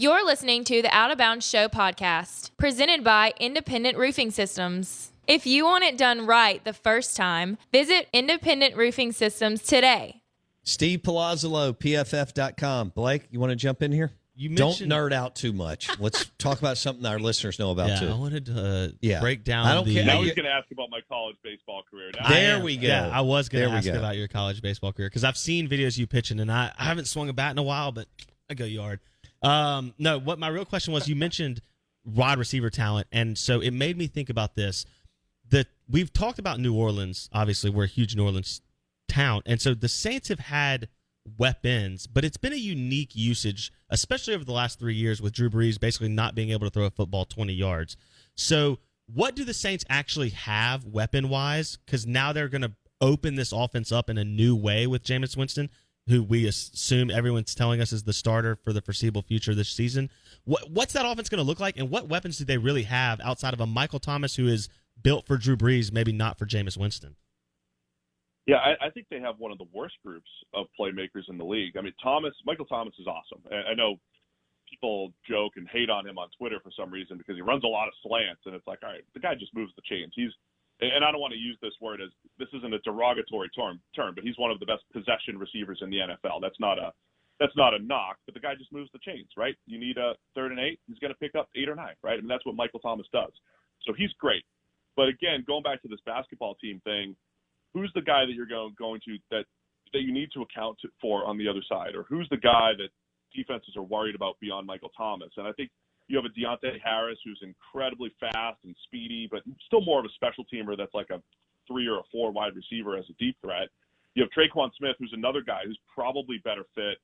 You're listening to the Out of Bounds Show podcast, presented by Independent Roofing Systems. If you want it done right the first time, visit Independent Roofing Systems today. Steve Palazzolo, PFF.com. Blake, you want to jump in here? Don't nerd out too much. Let's talk about something our listeners know about, too. I wanted to break down I don't care. I was going to ask about my college baseball career. There we go. Yeah, I was going to ask about your college baseball career because I've seen videos you pitching, and I haven't swung a bat in a while, but I go yard. No, what my real question was, you mentioned wide receiver talent, and so it made me think about this. That we've talked about New Orleans. Obviously, we're a huge New Orleans town, and so the Saints have had weapons, but it's been a unique usage, especially over the last 3 years with Drew Brees basically not being able to throw a football 20 yards. So what do the Saints actually have weapon-wise? Because now they're going to open this offense up in a new way with Jameis Winston, who we assume everyone's telling us is the starter for the foreseeable future this season. What's that offense going to look like, and what weapons do they really have outside of a Michael Thomas who is built for Drew Brees, maybe not for Jameis Winston? Yeah, I think they have one of the worst groups of playmakers in the league. I mean, Michael Thomas is awesome. I know people joke and hate on him on Twitter for some reason because he runs a lot of slants, and it's like, all right, the guy just moves the chains. And I don't want to use this word as this isn't a derogatory term, but he's one of the best possession receivers in the NFL. That's not a knock, but the guy just moves the chains, right? You need a 3rd and 8, he's going to pick up 8 or 9, right? I mean, that's what Michael Thomas does. So he's great. But again, going back to this basketball team thing, who's the guy that you're going to that you need to account for on the other side, or who's the guy that defenses are worried about beyond Michael Thomas? And I think you have a Deontay Harris who's incredibly fast and speedy, but still more of a special teamer that's like a 3 or a 4 wide receiver as a deep threat. You have Traquan Smith, who's another guy who's probably better fit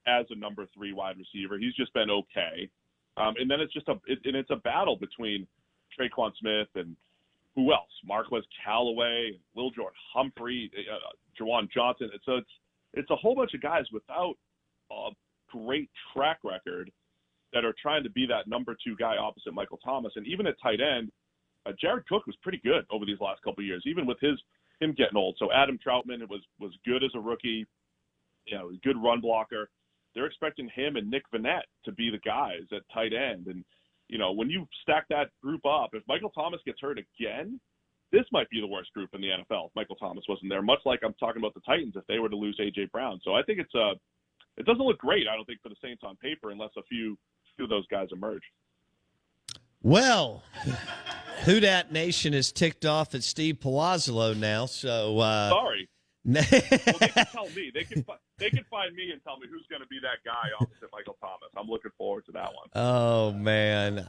as a number 3 wide receiver. He's just been okay. And then it's just a battle between Traquan Smith and who else? Marquez Callaway, Lil Jordan Humphrey, Jawan Johnson. So it's a whole bunch of guys without a great track record that are trying to be that number 2 guy opposite Michael Thomas. And even at tight end, Jared Cook was pretty good over these last couple of years, even with him getting old. So Adam Troutman was good as a rookie, good run blocker. They're expecting him and Nick Vannett to be the guys at tight end. And when you stack that group up, if Michael Thomas gets hurt again, this might be the worst group in the NFL if Michael Thomas wasn't there, much like I'm talking about the Titans if they were to lose A.J. Brown. So I think it doesn't look great, I don't think, for the Saints on paper unless a few of those guys emerge. Well, Who Dat Nation is ticked off at Steve Palazzolo now, so... Sorry. Well, they can tell me. They can find me and tell me who's going to be that guy opposite Michael Thomas. I'm looking forward to that one. Oh man,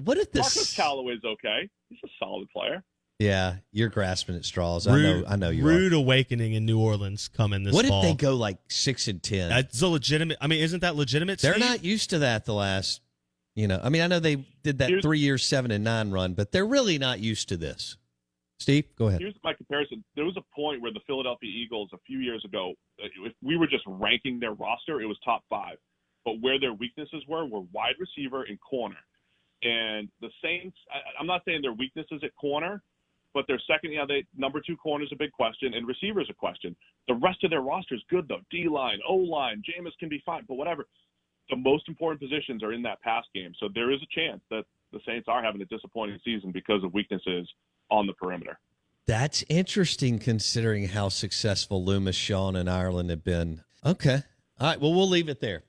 what if this? Marcus Callaway's okay. He's a solid player. Yeah, you're grasping at straws. I know you. Rude awakening in New Orleans coming this fall. What if they go like 6-10? That's a legitimate. I mean, isn't that legitimate? They're Steve? not used to that the last. I mean, I know they did that 3 year 7-9 run, but they're really not used to this. Steve, go ahead. Here's my comparison. There was a point where the Philadelphia Eagles a few years ago, if we were just ranking their roster, it was top 5. But where their weaknesses were wide receiver and corner. And the Saints, I'm not saying their weaknesses at corner, but their second, number 2 corner is a big question, and receiver is a question. The rest of their roster is good, though. D-line, O-line, Jameis can be fine, but whatever. The most important positions are in that pass game. So there is a chance that the Saints are having a disappointing season because of weaknesses on the perimeter. That's interesting considering how successful Loomis, Shawn, and Ireland have been. Okay. All right. Well, we'll leave it there.